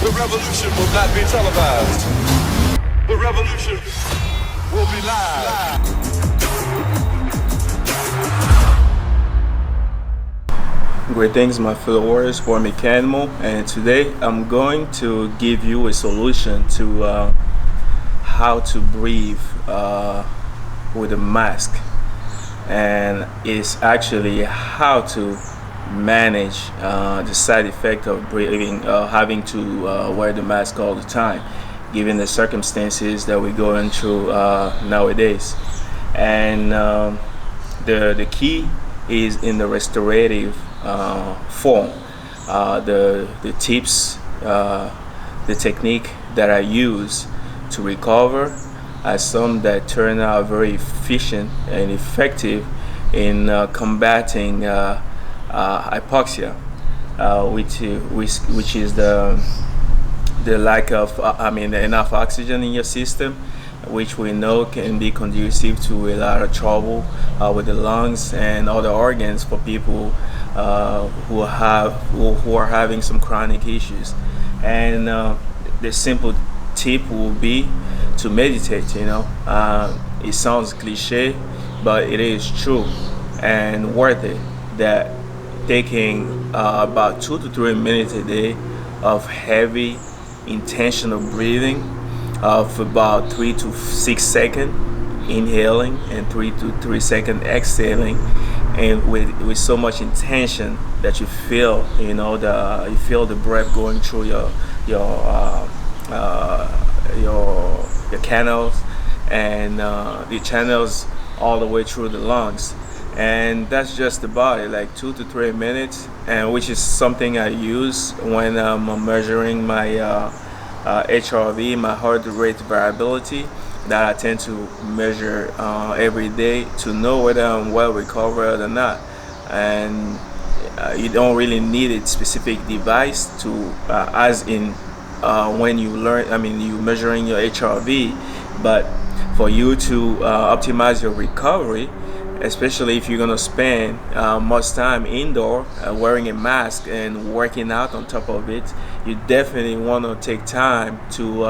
The revolution will not be televised. The revolution will be live. Greetings, my fellow warriors, for Meckanimal, and today I'm going to give you a solution to how to breathe with a mask, and it's actually how to manage the side effect of breathing, having to wear the mask all the time, given the circumstances that we're going through nowadays. And the key is in the restorative form. The tips, the technique that I use to recover are some that turn out very efficient and effective in combating hypoxia, which is the lack of enough oxygen in your system, which we know can be conducive to a lot of trouble with the lungs and other organs for people who are having some chronic issues. And the simple tip will be to meditate. It sounds cliche, but it is true and worth it. That taking about 2 to 3 minutes a day of heavy, intentional breathing of about 3 to 6 seconds inhaling and 3 to 3 seconds exhaling, and with so much intention that you feel the breath going through your canals and the channels all the way through the lungs. And that's just about it, like 2 to 3 minutes, and which is something I use when I'm measuring my HRV, my heart rate variability, that I tend to measure every day to know whether I'm well recovered or not. And you don't really need a specific device to, as in when you you measuring your HRV, but for you to optimize your recovery, especially if you're going to spend much time indoor wearing a mask and working out on top of it, you definitely want to take time to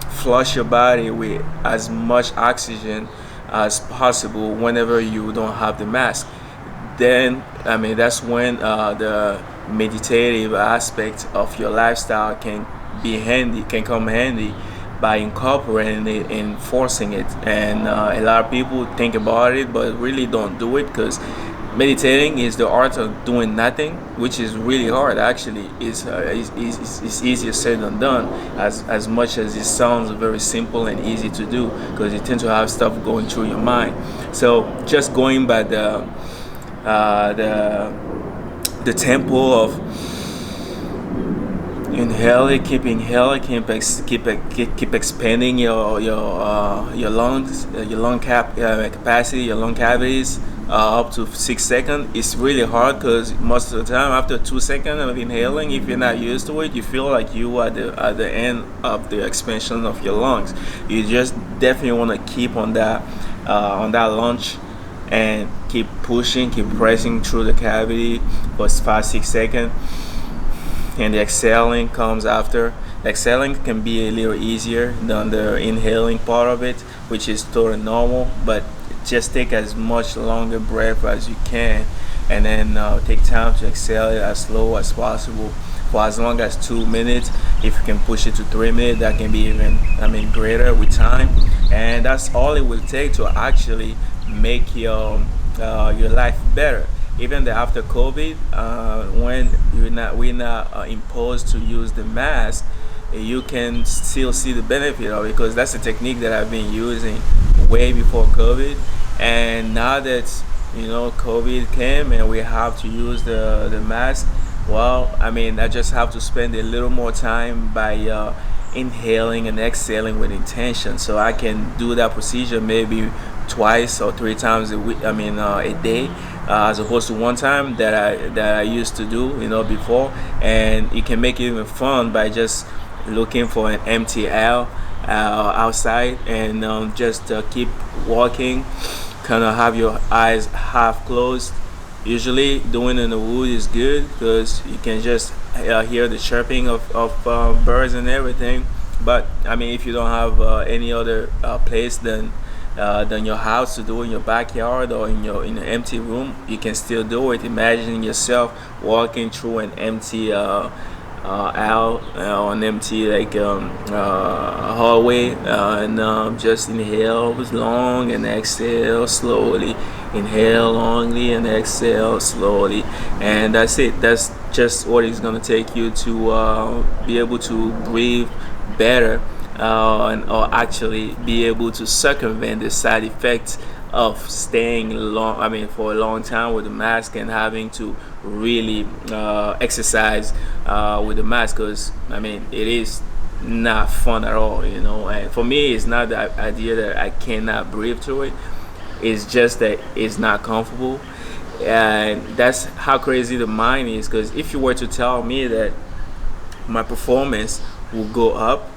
flush your body with as much oxygen as possible whenever you don't have the mask. Then that's when the meditative aspect of your lifestyle can come handy by incorporating it and forcing it. And a lot of people think about it but really don't do it, because meditating is the art of doing nothing, which is really hard. Actually, it's easier said than done, as much as it sounds very simple and easy to do, because you tend to have stuff going through your mind. So just going by the tempo of keep inhaling, keep expanding your lungs, your lung capacity, your lung cavities up to 6 seconds. It's really hard, because most of the time after 2 seconds of inhaling, if you're not used to it, you feel like you are at the end of the expansion of your lungs. You just definitely want to keep on that launch and keep pushing, keep pressing through the cavity for 5-6 seconds. And the exhaling comes after. The exhaling can be a little easier than the inhaling part of it, which is totally normal, but just take as much longer breath as you can, and then take time to exhale it as slow as possible for as long as 2 minutes. If you can push it to 3 minutes, that can be even greater with time. And that's all it will take to actually make your life better. Even after COVID, when we're not imposed to use the mask, you can still see the benefit of it, because that's a technique that I've been using way before COVID. And now that COVID came and we have to use the mask, well, I just have to spend a little more time by inhaling and exhaling with intention, so I can do that procedure maybe 2 or 3 times a week, a day, as opposed to 1 time that I used to do before. And you can make it even fun by just looking for an empty aisle outside, and just keep walking, kind of have your eyes half closed, Usually doing in the wood is good because you can just hear the chirping of birds and everything. But I mean, if you don't have any other place than your house to do in your backyard or in an empty room, you can still do it. Imagine yourself walking through an empty out on empty hallway and just inhale long and exhale slowly, inhale longly and exhale slowly, and that's it. That's just what it's going to take you to be able to breathe better, or actually be able to circumvent the side effects of staying long, I mean, for a long time with the mask and having to really exercise with the mask, because I mean, it is not fun at all, you know. And for me, it's not the idea that I cannot breathe through it, it's just that it's not comfortable. And that's how crazy the mind is, because if you were to tell me that my performance will go up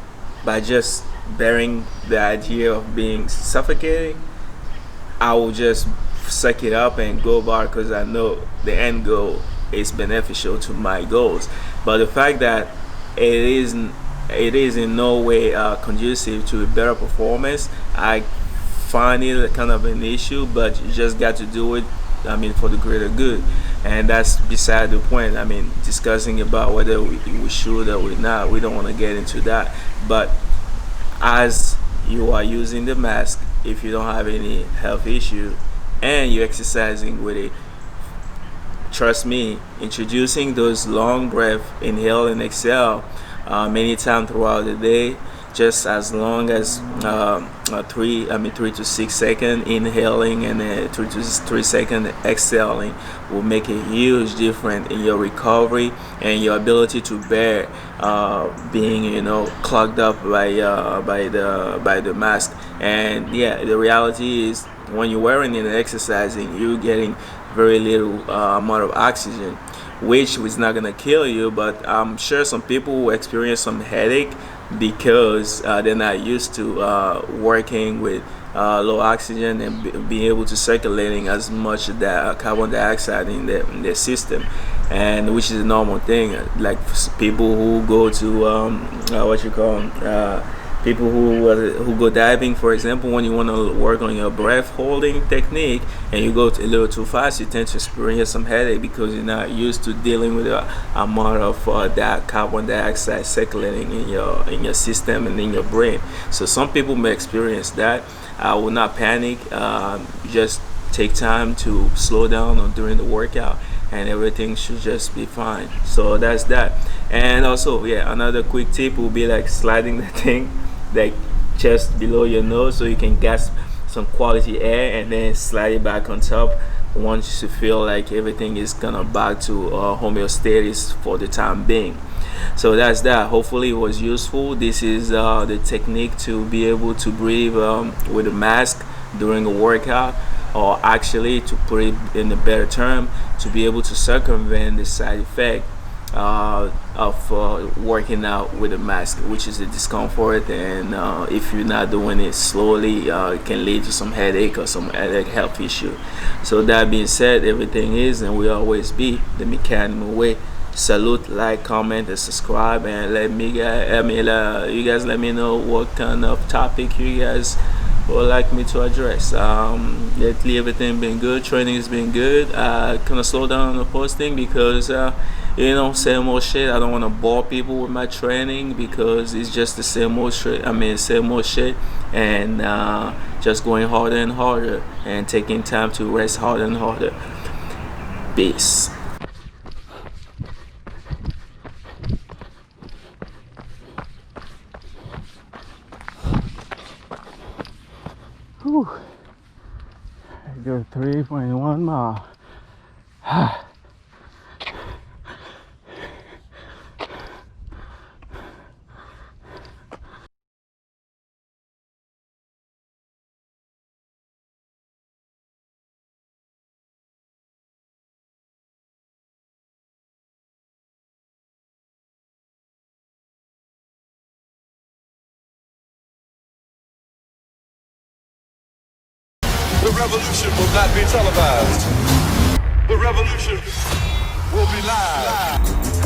by just bearing the idea of being suffocating, I will just suck it up and go about, because I know the end goal is beneficial to my goals. But the fact that it is in no way conducive to a better performance, I find it kind of an issue. But you just got to do it, I mean, for the greater good, and that's beside the point. I mean, discussing about whether we should or we not, we don't want to get into that. But as you are using the mask, if you don't have any health issue and you're exercising with it, trust me, introducing those long breath, inhale and exhale, many times throughout the day, just as long as 3 to 6 second inhaling and 3 to 3 second exhaling will make a huge difference in your recovery and your ability to bear being, you know, clogged up by the mask. And yeah, the reality is when you're wearing it and exercising, you're getting very little amount of oxygen, which is not gonna kill you. But I'm sure some people will experience some headache because they're not used to working with low oxygen and being able to circulating as much of that carbon dioxide in their system, and which is a normal thing. Like people who go to what you call people who go diving, for example, when you want to work on your breath holding technique and you go a little too fast, you tend to experience some headache because you're not used to dealing with the amount of that carbon dioxide circulating in your system and in your brain. So some people may experience that. I will not panic. Just take time to slow down on during the workout, and everything should just be fine. So that's that. And also, yeah, another quick tip will be like sliding the thing like just below your nose so you can gasp some quality air, and then slide it back on top once you feel like everything is gonna back to homeostasis for the time being. So that's that. Hopefully it was useful. This is the technique to be able to breathe with a mask during a workout, or actually, to put it in a better term, to be able to circumvent the side effect of working out with a mask, which is the discomfort. And if you're not doing it slowly, it can lead to some headache or some health issue. So that being said, everything is and will always be the Meckanimal way. Salute, like, comment, and subscribe, and you guys let me know what kind of topic you guys would like me to address. Lately everything been good, training has been good. Kind of slow down on the posting because you know, same old shit. I don't want to bore people with my training because it's just the same old shit. Same old shit, and just going harder and harder and taking time to rest harder and harder. Peace. Whew. I go 3.1 mile. The revolution will not be televised. The revolution will be live.